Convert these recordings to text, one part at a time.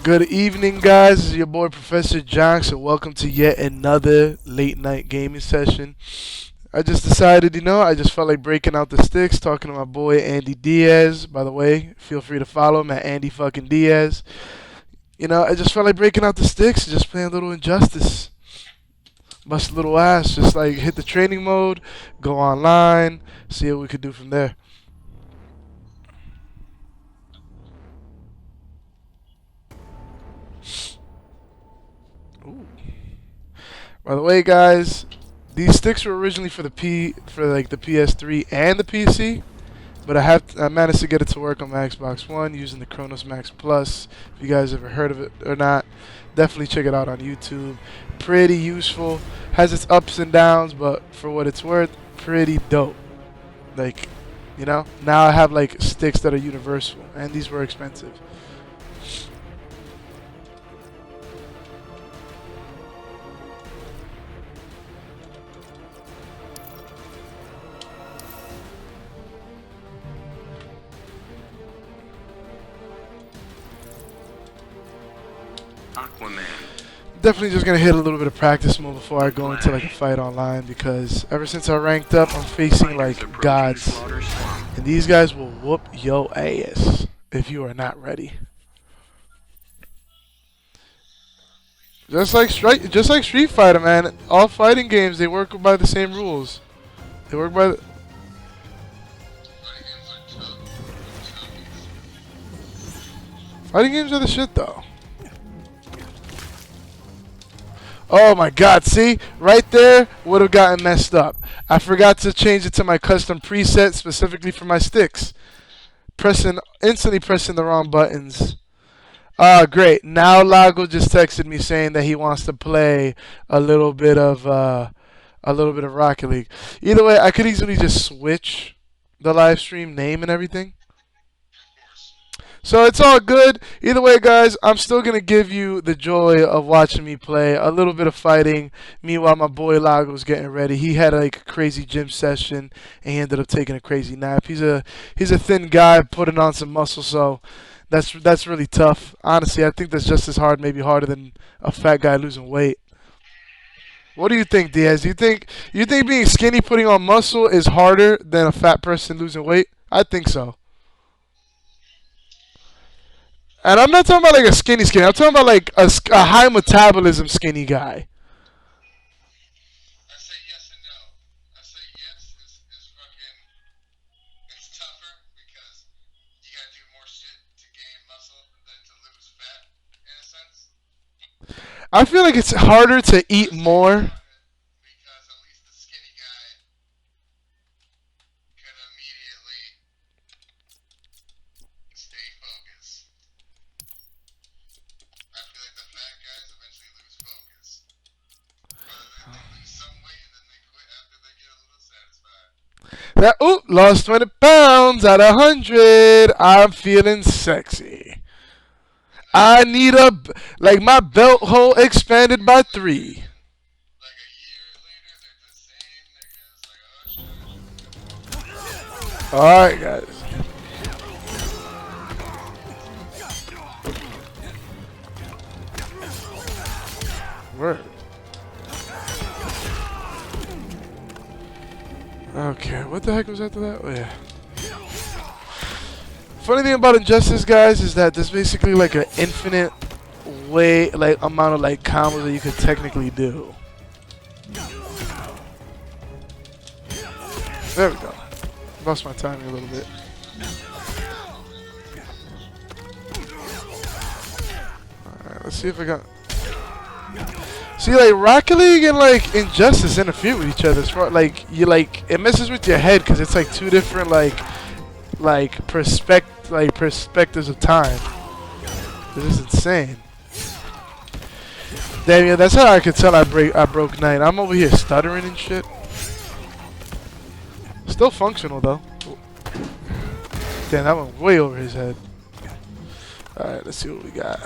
Good evening, guys. This is your boy ProfJanks, and welcome to yet another late night gaming session. I just decided, I just felt like breaking out the sticks, talking to my boy Andy Diaz. By the way, feel free to follow him at Andy fucking Diaz. I just felt like breaking out the sticks, just playing a little Injustice. Bust a little ass, just like hit the training mode, go online, see what we could do from there. Ooh. By the way, guys, these sticks were originally for the PS3 and the PC, but I managed to get it to work on my Xbox One using the Chronos Max Plus. If you guys ever heard of it or not, definitely check it out on YouTube. Pretty useful. Has its ups and downs, but for what it's worth, pretty dope. Now I have like sticks that are universal, and these were expensive. Definitely just gonna hit a little bit of practice mode before I go into like a fight online, because ever since I ranked up, I'm facing like gods, and these guys will whoop your ass if you are not ready. Just like Street Fighter, man. All fighting games, they work by the same rules. They work by the fighting games are the shit though. Oh my god, see? Right there would have gotten messed up. I forgot to change it to my custom preset specifically for my sticks. Instantly pressing the wrong buttons. Ah, great. Now Lago just texted me saying that he wants to play a little bit of Rocket League. Either way, I could easily just switch the live stream name and everything. So it's all good. Either way, guys, I'm still going to give you the joy of watching me play a little bit of fighting. Meanwhile, my boy Lago's getting ready. He had like a crazy gym session, and he ended up taking a crazy nap. He's a thin guy putting on some muscle, so that's really tough. Honestly, I think that's just as hard, maybe harder than a fat guy losing weight. What do you think, Diaz? You think being skinny putting on muscle is harder than a fat person losing weight? I think so. And I'm not talking about like a skinny. I'm talking about like a high metabolism skinny guy. I say yes and no. I say yes is fucking, it's tougher because you gotta do more shit to gain muscle than to lose fat, in a sense. I feel like it's harder to eat more. Because at least the skinny guy could immediately stay focused. I feel like the fat guys eventually lose focus. Or they lose some weight and then they quit after they get a little satisfied. Lost 20 pounds out of 100. I'm feeling sexy. I need my belt hole expanded by 3. Like a year later, they're the same niggas. Like, oh shit. Alright, guys. Word. Okay, what the heck was after that? Oh, yeah. Funny thing about Injustice, guys, is that there's basically like an infinite amount of like combos that you could technically do. There we go. Lost my timing a little bit. Alright, let's see if I got. See, like Rocket League and like Injustice interfere with each other. As far it messes with your head because it's like two different perspectives of time. This is insane. Damn, yeah, that's how I could tell I broke 9. I'm over here stuttering and shit. Still functional though. Damn, that went way over his head. Alright, let's see what we got.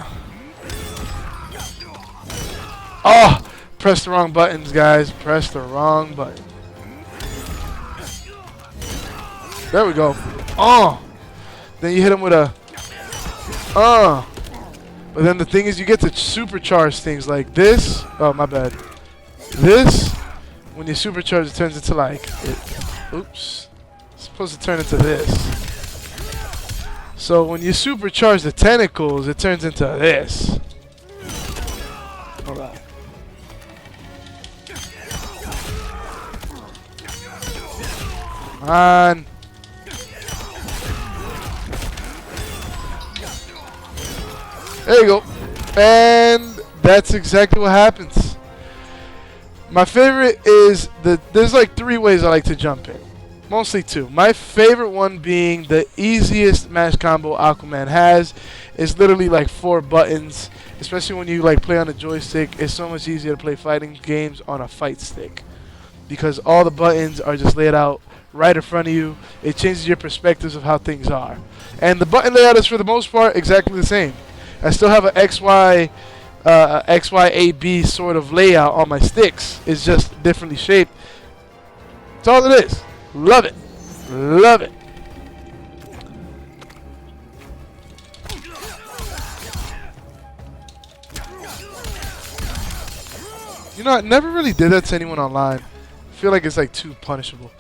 Oh! Press the wrong buttons, guys. Press the wrong button. There we go. Oh! Then you hit him with a... But then the thing is, you get to supercharge things like this. Oh, my bad. This, when you supercharge, it turns into like, oops. It's supposed to turn into this. So when you supercharge the tentacles, it turns into this. Hold on. Come on. There you go. And that's exactly what happens. My favorite is there's like 3 ways I like to jump in. Mostly 2. My favorite one being the easiest mash combo Aquaman has. It's literally like 4 buttons. Especially when you like play on a joystick. It's so much easier to play fighting games on a fight stick. Because all the buttons are just laid out right in front of you. It changes your perspectives of how things are. And the button layout is for the most part exactly the same. I still have an XY, XYAB sort of layout on my sticks. It's just differently shaped. That's all it is. Love it. Love it. You know, I never really did that to anyone online. I feel like it's like too punishable.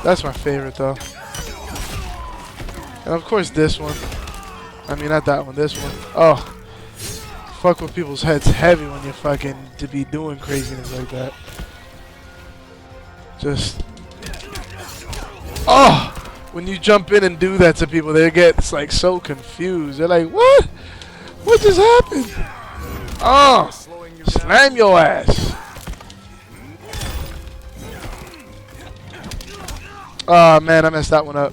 That's my favorite though. And of course this one. I mean, not that one, this one. Oh. Fuck with people's heads heavy when you're fucking to be doing craziness like that. Just. Oh! When you jump in and do that to people, they get like so confused. They're like, what? What just happened? Oh! Slam your ass. Oh man, I messed that one up.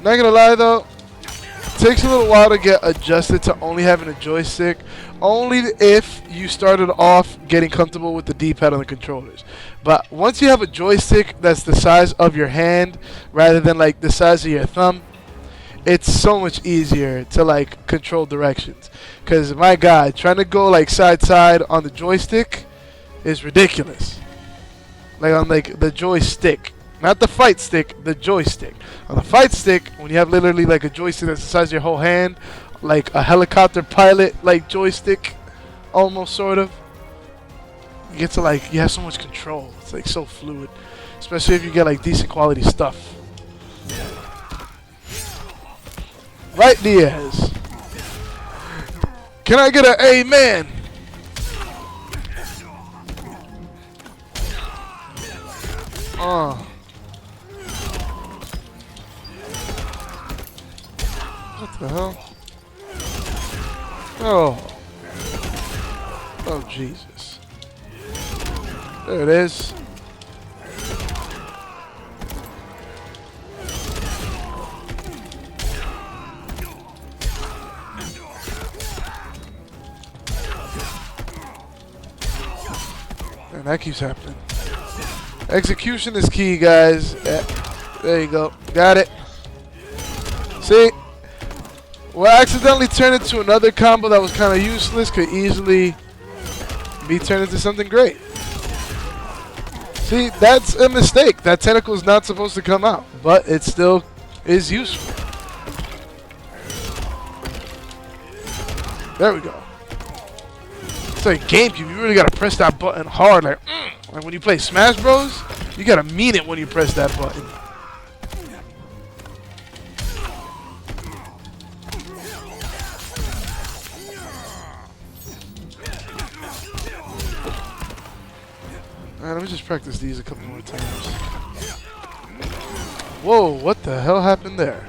Not gonna lie though, it takes a little while to get adjusted to only having a joystick. Only if you started off getting comfortable with the D-pad on the controllers. But once you have a joystick that's the size of your hand rather than like the size of your thumb, it's so much easier to like control directions. Cause my God, trying to go like side to side on the joystick is ridiculous. Like on like the joystick. Not the fight stick, the joystick. On the fight stick, when you have literally like a joystick that's the size of your whole hand, like a helicopter pilot like joystick, almost sort of, you get to like, you have so much control. It's like so fluid. Especially if you get like decent quality stuff. Right, Diaz. Can I get an amen? What the hell? Oh. Oh, Jesus. There it is. And that keeps happening. Execution is key, guys. Yeah. There you go. Got it. See? What accidentally turned into another combo that was kind of useless could easily be turned into something great. See, that's a mistake. That tentacle is not supposed to come out, but it still is useful. There we go. It's like GameCube. You really gotta press that button hard, like when you play Smash Bros. You gotta mean it when you press that button. Alright, let me just practice these a couple more times. Whoa, what the hell happened there?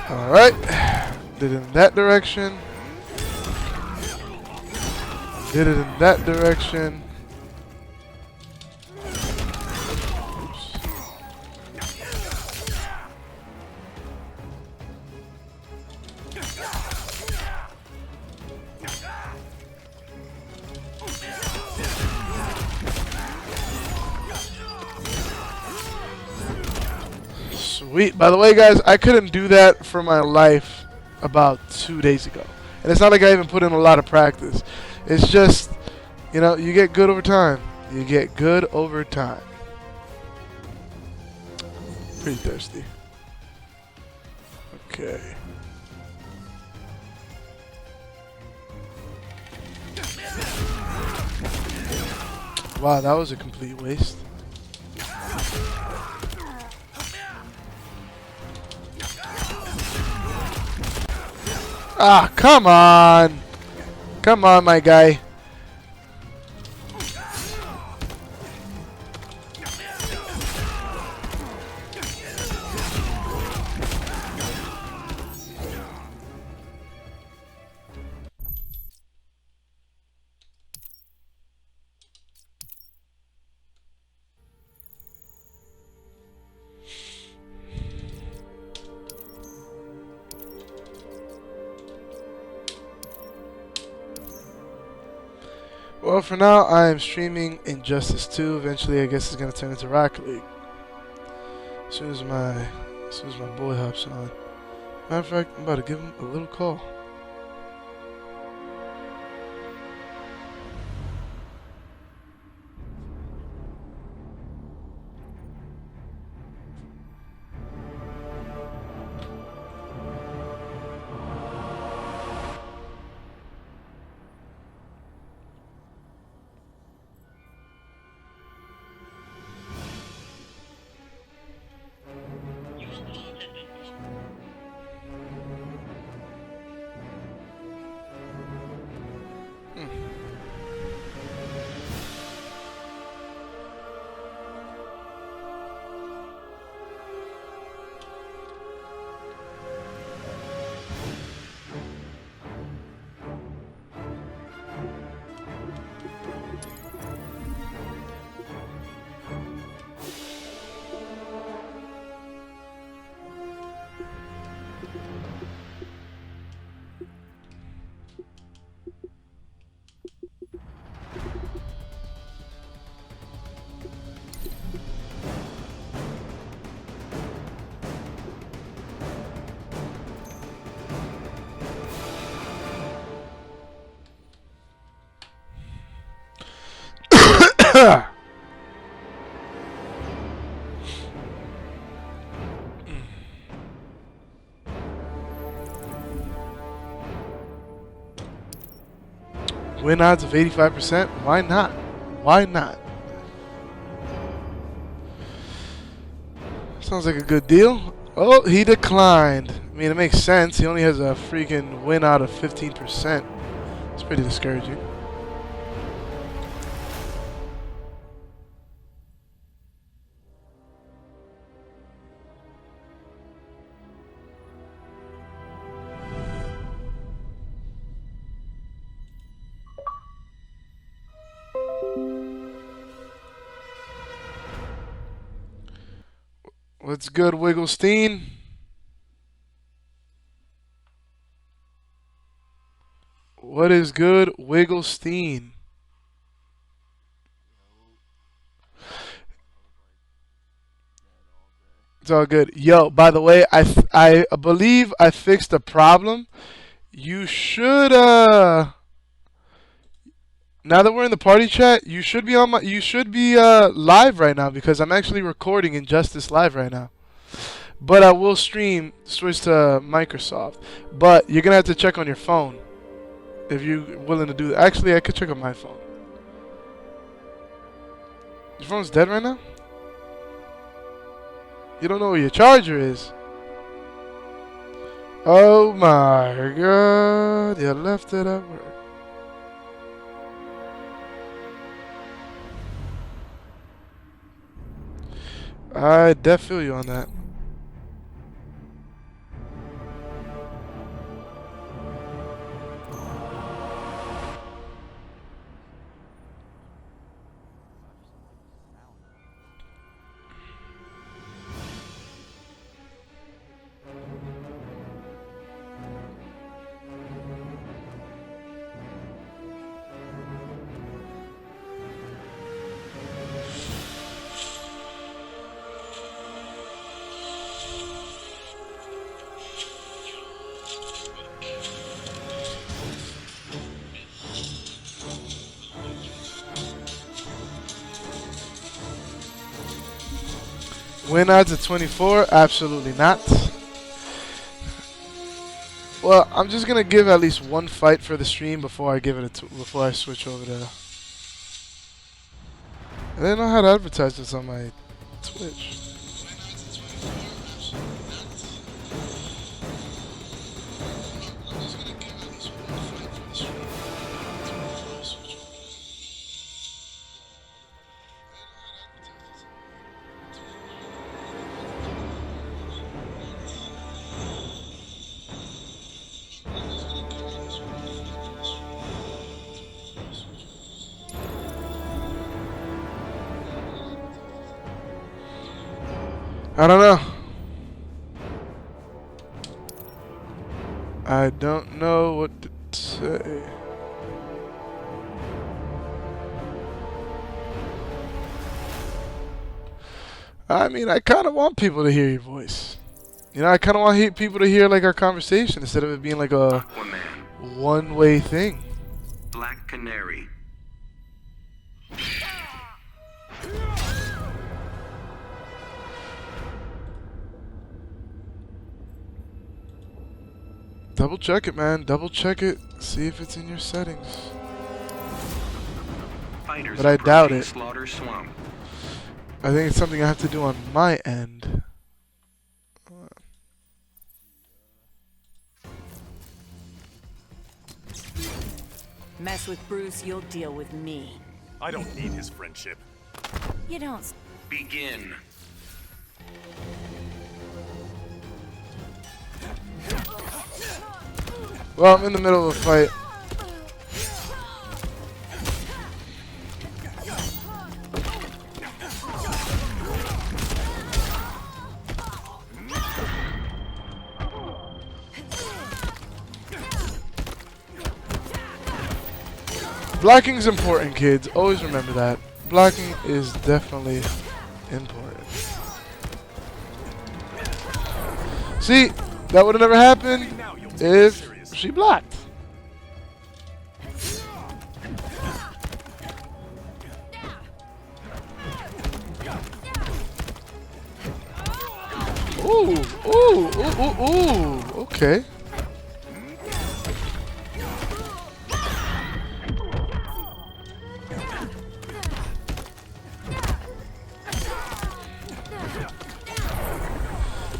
Alright. Did it in that direction. Did it in that direction. Oops. Sweet. By the way, guys, I couldn't do that for my life about 2 days ago. And it's not like I even put in a lot of practice. It's just, you get good over time. You get good over time. Pretty thirsty. Okay. Wow, that was a complete waste. Ah, come on. Come on, my guy. Well, for now, I am streaming Injustice 2. Eventually, I guess it's gonna turn into Rocket League. As soon as my boy hops on. Matter of fact, I'm about to give him a little call. Win odds of 85%? Why not? Why not? Sounds like a good deal. Oh, he declined. I mean, it makes sense. He only has a freaking win out of 15%. It's pretty discouraging. What's good, Wigglestein? What is good, Wigglestein? It's all good. Yo, by the way, I believe I fixed the problem. You should now that we're in the party chat, you should be live right now because I'm actually recording Injustice live right now. But I will stream switch to Microsoft. But you're gonna have to check on your phone if you're willing to do that. Actually, I could check on my phone. Your phone's dead right now? You don't know where your charger is. Oh my god, you left it at work. I def feel you on that. Win odds at 24? Absolutely not. Well, I'm just gonna give at least one fight for the stream before I give it before I switch over to. I didn't know how to advertise this on my Twitch. I don't know. I don't know what to say. I mean, I kind of want people to hear your voice. You know, I kind of want people to hear like our conversation instead of it being like a one-way thing. Black Canary. Double check it, man. Double check it. See if it's in your settings. Fighters But I doubt approaching it. Slaughter Swamp. I think it's something I have to do on my end. Mess with Bruce, you'll deal with me. I don't need his friendship. You don't. Begin. Well, I'm in the middle of a fight. Blocking's important, kids. Always remember that. Blocking is definitely important. See, that would have never happened if she blocked. Ooh, ooh, ooh, ooh, ooh. Okay.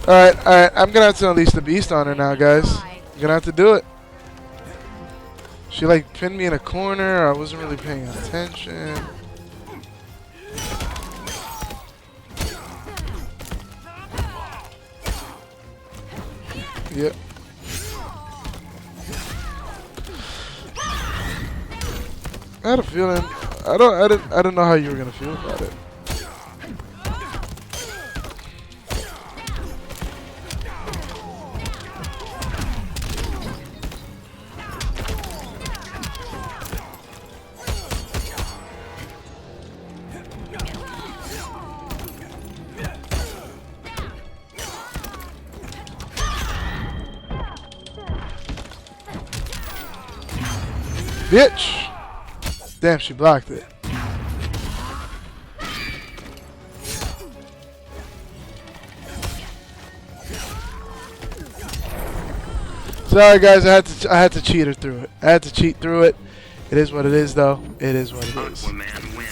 Alright, I'm gonna have to unleash the beast on her now, guys. I'm gonna have to do it. She like pinned me in a corner. I wasn't really paying attention. Yep. I had a feeling. I didn't know how you were gonna feel about it. Bitch! Damn, she blocked it. Sorry guys, I had to cheat her through it. I had to cheat through it. It is what it is though. It is what it is. Aquaman wins.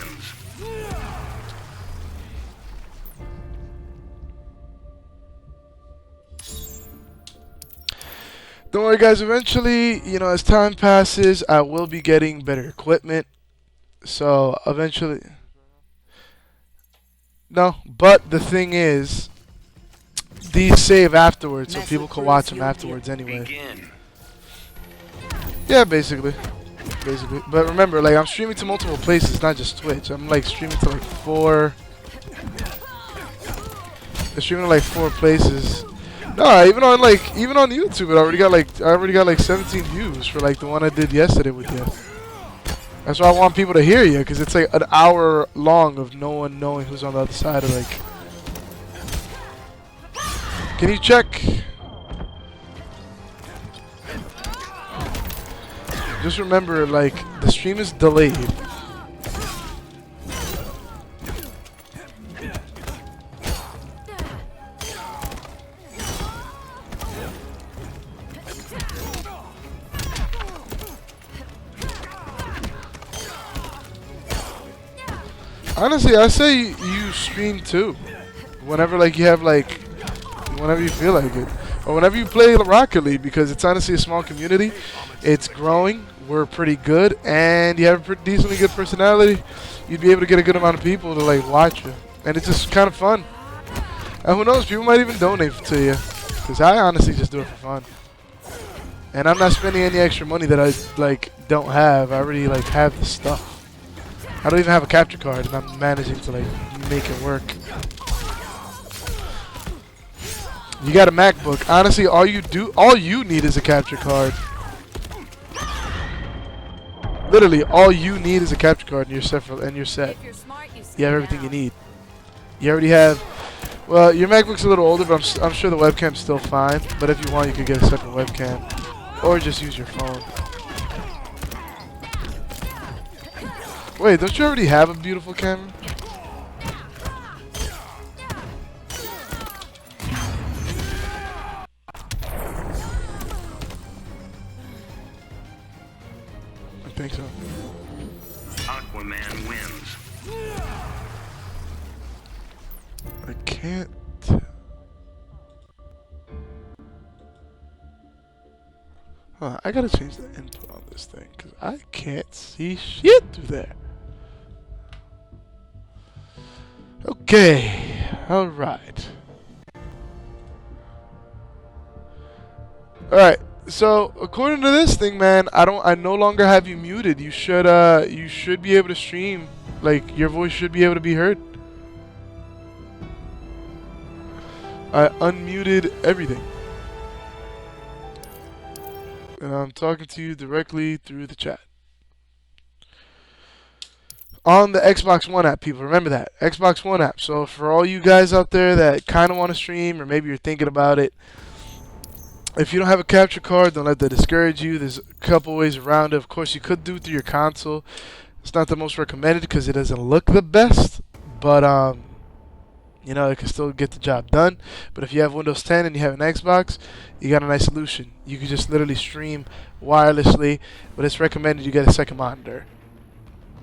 Don't worry guys, eventually, you know, as time passes, I will be getting better equipment. So, eventually... No, but the thing is, these save afterwards, so people can watch them afterwards anyway. Begin. Yeah, basically. But remember, like, I'm streaming to multiple places, not just Twitch. I'm, like, streaming to, like, 4... I'm streaming to, like, 4 places. No, even on YouTube, I already got like 17 views for like the one I did yesterday with you. That's why I want people to hear you, because it's like an hour long of no one knowing who's on the other side of like. Can you check? Just remember, like, the stream is delayed. Honestly, I say you stream too. Whenever like you have like, whenever you feel like it, or whenever you play Rocket League, because it's honestly a small community. It's growing. We're pretty good, and you have a pretty decently good personality. You'd be able to get a good amount of people to like watch you, and it's just kind of fun. And who knows, people might even donate to you, because I honestly just do it for fun. And I'm not spending any extra money that I like don't have. I already like have the stuff. I don't even have a capture card, and I'm managing to like make it work. You got a MacBook. Honestly, all you need is a capture card. Literally, all you need is a capture card, and you're set. If you're smart, you You have everything you need. You already have. Well, your MacBook's a little older, but I'm sure the webcam's still fine. But if you want, you could get a separate webcam, or just use your phone. Wait, don't you already have a beautiful camera? I think so. Aquaman wins. I can't. Huh, I gotta change the input on this thing because I can't see shit through there. Okay, alright. Alright, so according to this thing, man, I no longer have you muted. You should be able to stream. Like, your voice should be able to be heard. I unmuted everything. And I'm talking to you directly through the chat. On the Xbox One app, people. Remember that. Xbox One app. So for all you guys out there that kind of want to stream, or maybe you're thinking about it, if you don't have a capture card, don't let that discourage you. There's a couple ways around it. Of course, you could do it through your console. It's not the most recommended because it doesn't look the best. But, you know, it can still get the job done. But if you have Windows 10 and you have an Xbox, you got a nice solution. You can just literally stream wirelessly, but it's recommended you get a second monitor.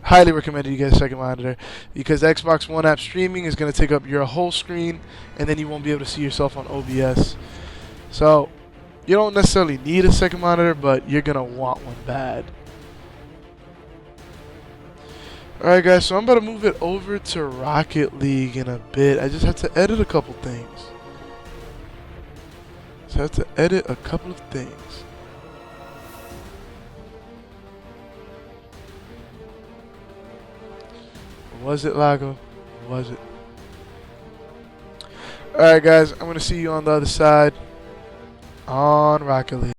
Highly recommended you get a second monitor because the Xbox One app streaming is going to take up your whole screen, and then you won't be able to see yourself on OBS. So you don't necessarily need a second monitor, but you're going to want one bad. Alright guys, so I'm about to move it over to Rocket League in a bit. I just have to edit a couple things. So I have to edit a couple of things. Was it, Lago? Was it? Alright guys, I'm going to see you on the other side on Rocket League.